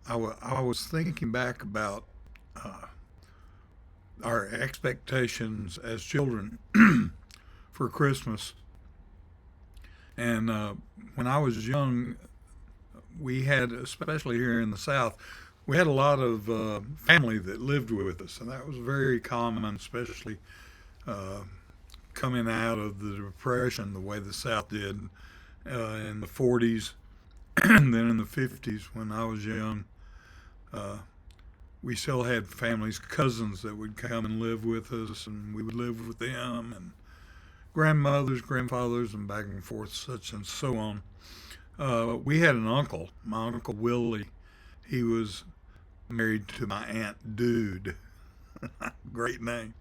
I was thinking back about uh, our expectations as children for Christmas. And when I was young, we had, especially here in the South, we had a lot of family that lived with us, and that was very common, especially uh, coming out of the Depression, the way the South did in the 40s, and then in the 50s when I was young. Uh, we still had families, cousins that would come and live with us, and we would live with them, and grandmothers, grandfathers, and back and forth, such and so on. We had an uncle, my Uncle Willie. He was married to my Aunt Dude. Great name.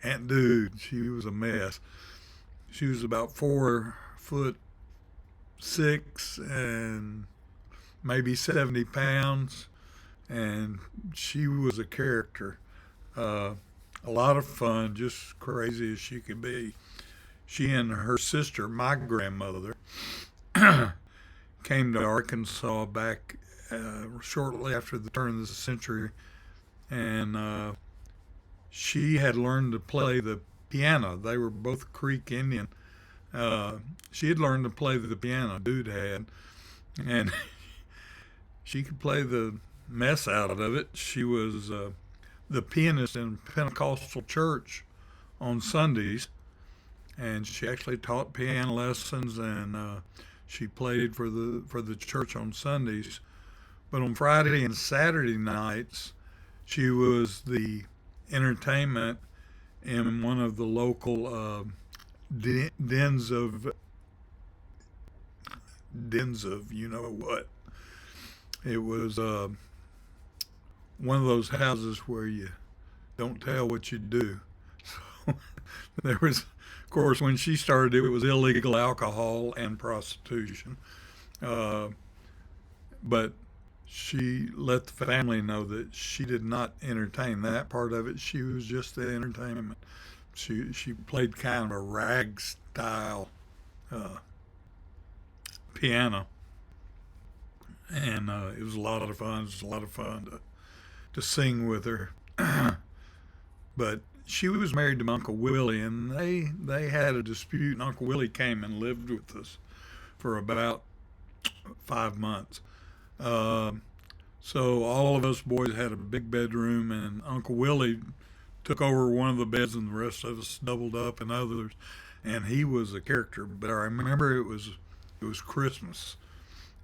Aunt Dude. She was a mess. She was about 4'6" and maybe 70 pounds, and she was a character. Uh, a lot of fun, just crazy as she could be. She and her sister, my grandmother, came to Arkansas back shortly after the turn of the century, and she had learned to play the piano. They were both Creek Indian. Uh, she had learned to play the piano, dude had, and she could play the mess out of it. She was the pianist in Pentecostal church on Sundays, and she actually taught piano lessons, and she played for the church on Sundays. But on Friday and Saturday nights, she was the entertainment in one of the local dens of you know what. It was one of those houses where you don't tell what you do. So there was, of course, when she started, it was illegal alcohol and prostitution. Uh, but she let the family know that she did not entertain that part of it. She was just the entertainment. She played kind of a rag style uh, piano, and it was a lot of fun. It was a lot of fun to sing with her. But she was married to my Uncle Willie, and they had a dispute. And Uncle Willie came and lived with us for about 5 months. Uh, so all of us boys had a big bedroom, and Uncle Willie took over one of the beds, and the rest of us doubled up in others. And he was a character. But I remember it was Christmas,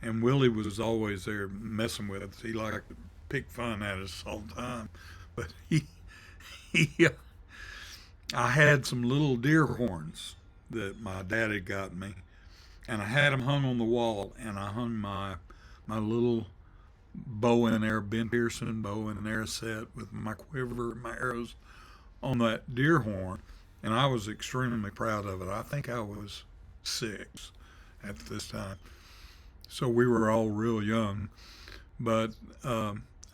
and Willie was always there messing with us. He liked to pick fun at us all the time. But he I had some little deer horns that my dad had got me, and I had them hung on the wall, and I hung my little bow and arrow, Ben Pearson bow and arrow set with my quiver and my arrows on that deer horn, and I was extremely proud of it. I think I was 6 at this time, so we were all real young. But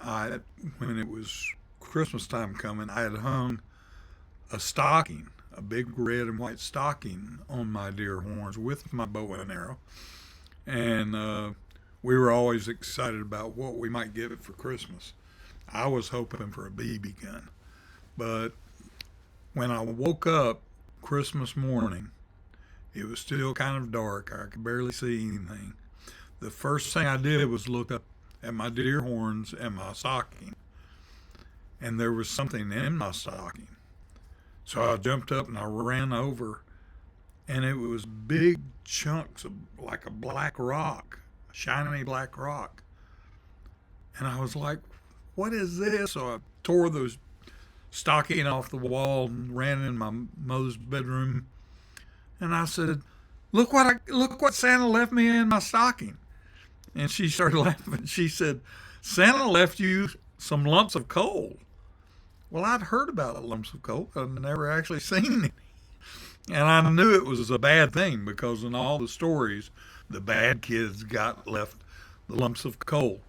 I, when it was Christmas time coming, I had hung a stocking, a big red and white stocking on my deer horns with my bow and arrow, and we were always excited about what we might get it for Christmas. I was hoping for a BB gun, but when I woke up Christmas morning, it was still kind of dark. I could barely see anything. The first thing I did was look up at my deer horns and my stocking, and there was something in my stocking. So I jumped up and I ran over, and it was big chunks of like a black rock, shiny black rock. And I was like, "What is this?" So I tore the stocking off the wall and ran in my mother's bedroom, and I said, look what Santa left me in my stocking." And she started laughing. She said, "Santa left you some lumps of coal." Well, I'd heard about lumps of coal, but I'd never actually seen it. And I knew it was a bad thing because in all the stories, the bad kids got left the lumps of coal.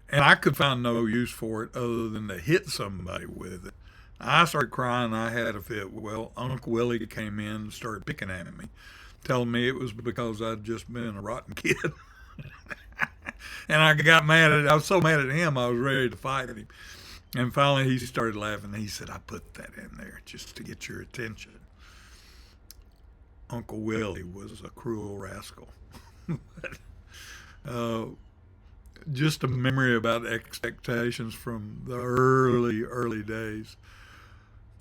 And I could find no use for it other than to hit somebody with it. I started crying. I had a fit. Well, Uncle Willie came in and started picking at me, telling me it was because I'd just been a rotten kid. And I got mad at, I was so mad at him, I was ready to fight him. And finally he started laughing. He said, I put that in there just to get your attention. Uncle Willie was a cruel rascal. But, uh, just a memory about expectations from the early days.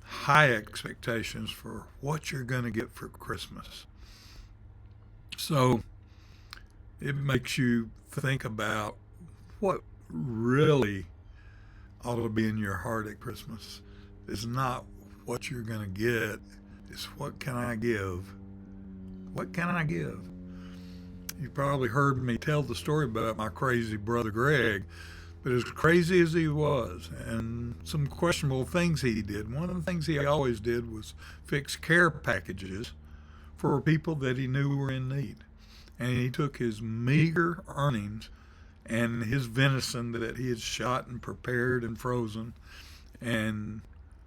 High expectations for what you're going to get for Christmas. So it makes you think about what really ought to be in your heart at Christmas is not what you're going to get, it's what can I give? What can I give? You probably heard me tell the story about my crazy brother Greg, but as crazy as he was, and some questionable things he did, one of the things he always did was fix care packages for people that he knew were in need. And he took his meager earnings and his venison that he had shot and prepared and frozen and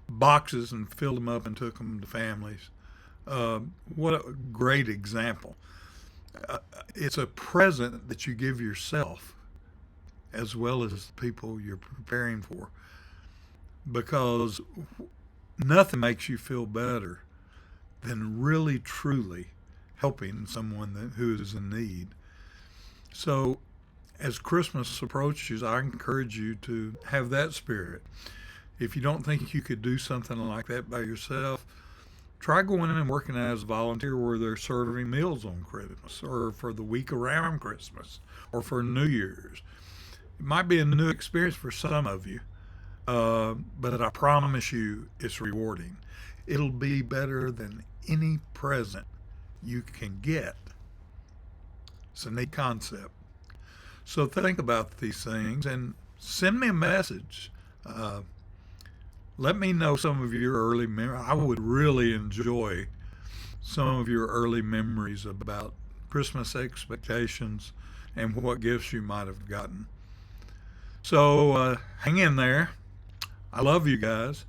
boxes and filled them up and took them to families. What a great example. It's a present that you give yourself as well as the people you're preparing for, because nothing makes you feel better than really truly helping someone who is in need. So as Christmas approaches, I encourage you to have that spirit. If you don't think you could do something like that by yourself, try going in and working as a volunteer where they're serving meals on Christmas or for the week around Christmas or for New Year's. It might be a new experience for some of you, but I promise you it's rewarding. It'll be better than any present you can get. It's a neat concept. So think about these things and send me a message. Let me know some of your early memories. I would really enjoy some of your early memories about Christmas expectations and what gifts you might have gotten. So hang in there. I love you guys,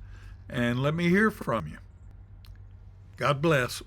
and let me hear from you. God bless.